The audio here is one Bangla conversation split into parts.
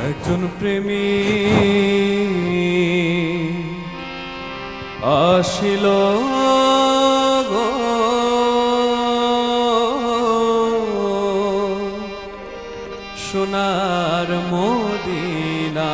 একজন প্রেমী আসিল গো সোনার মদিনা।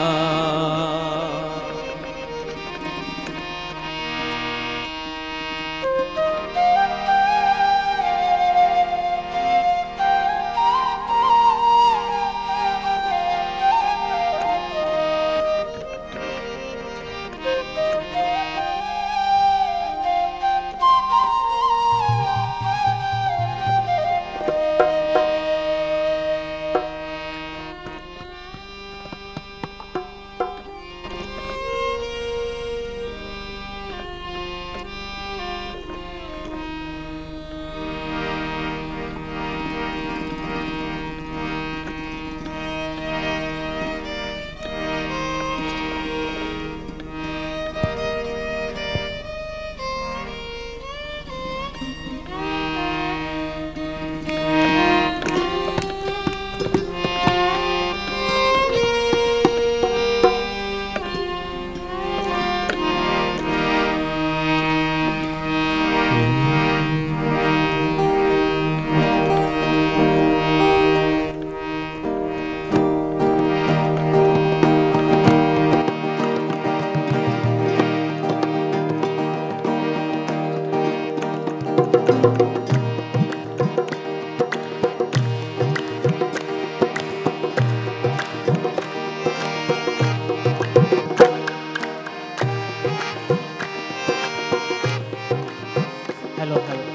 Hello hello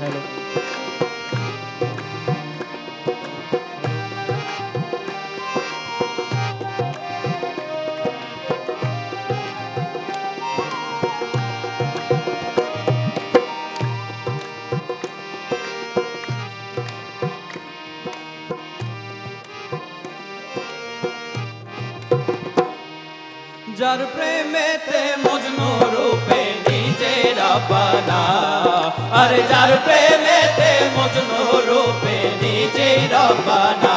hello. যার প্রেমেতে মজনু রূপে নিজের আপনা, আরে যার প্রেমেতে মজনু রূপে নিজের আপনা,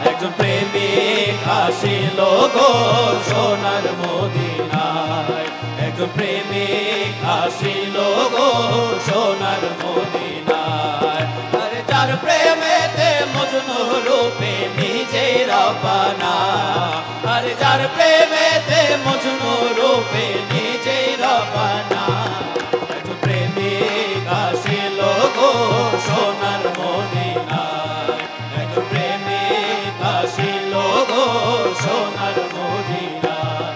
একজন প্রেমিক আসিল গো সোনার মদিনায়। একজন প্রেমিক আসিল গো সোনার মদিনায়। আরে যার প্রেমেতে মজনু রূপে নিজের আপনা, আরে যার প্রেমেতে মজনু রূপে নিজের আপনা, একজন প্রেমিক আসিল গো সোনার মদিনায়। একজন প্রেমিক আসিল গো সোনার মদিনায়।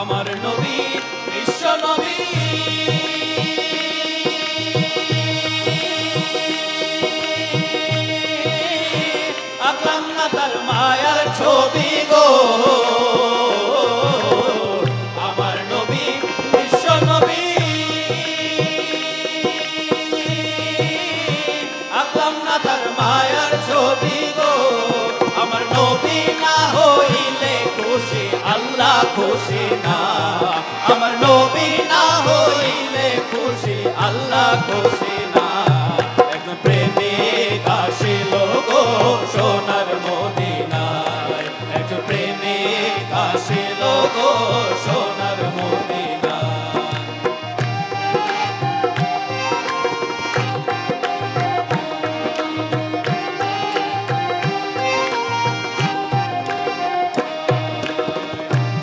আমার নবী বিশ্ব নবী, আঁকলাম না তার মায়ার ছবি গো। আমার নবী বিশ্ব নবী, আঁকলাম না তার মায়ার ছবি গো। আমার নবী না হইলে খুশি আল্লাহ খুশি না। আমার নবী না হইলে খুশি আল্লাহ খুশি না। একজন প্রেমিক আসিল গো সোনার মদিনায়। একজন প্রেমিক আসিল গো সোনার মদিনায়।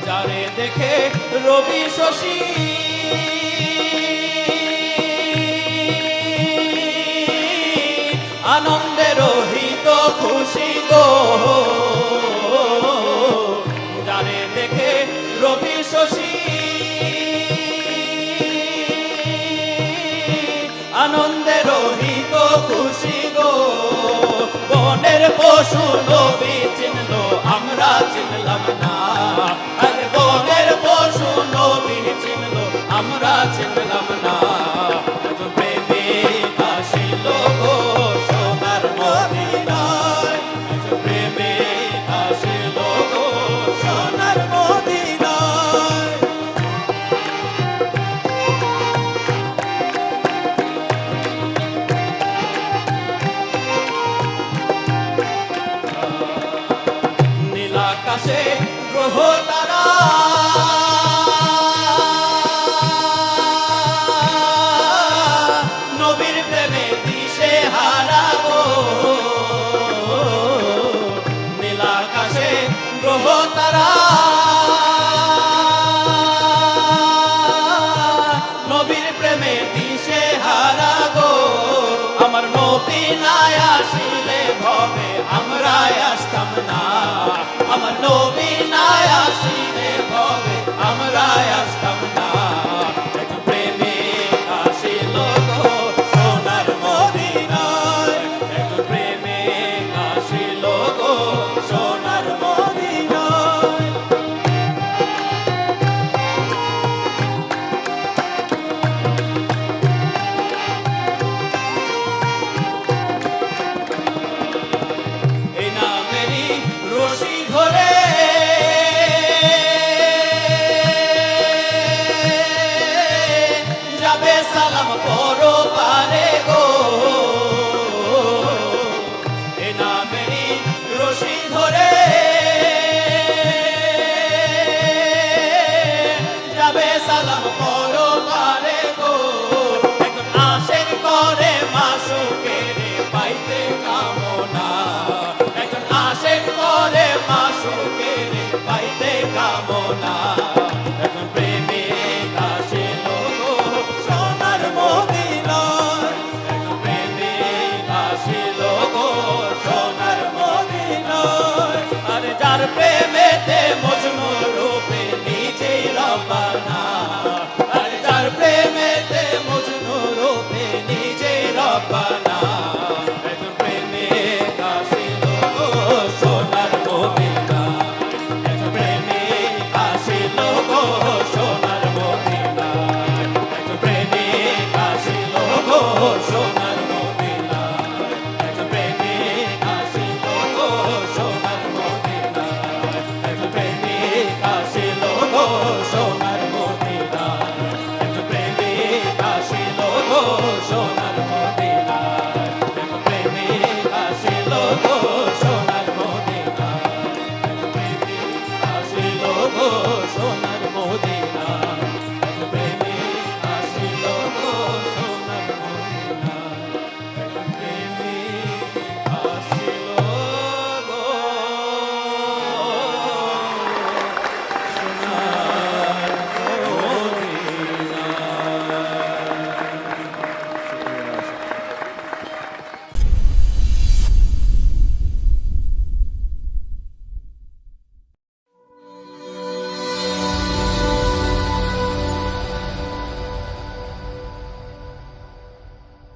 যারে দেখে রবি শশী আনন্দে রহিত খুশি গো। যারে দেখে রবি শশী আনন্দে রহিত খুশি গো। বনের পশু নবী চিনলো আমরা চিনলাম না। আরে বনের পশু নবী চিনলো আমরা চিনলাম না। একজন প্রেমিক আসিল গো সোনার মদিনায়। একজন প্রেমিক আসিল গো সোনার মদিনায়। আমরা আসতাম না। একজন প্রেমিক আসিল গো সোনার মদিনায়, একজন প্রেমিক আসিল গো সোনার মদিনায়। এই নামেরই রশি ধরে যাবে সালাম পরপারে গো, এই নামেরই রশি ধরে যাবে সালাম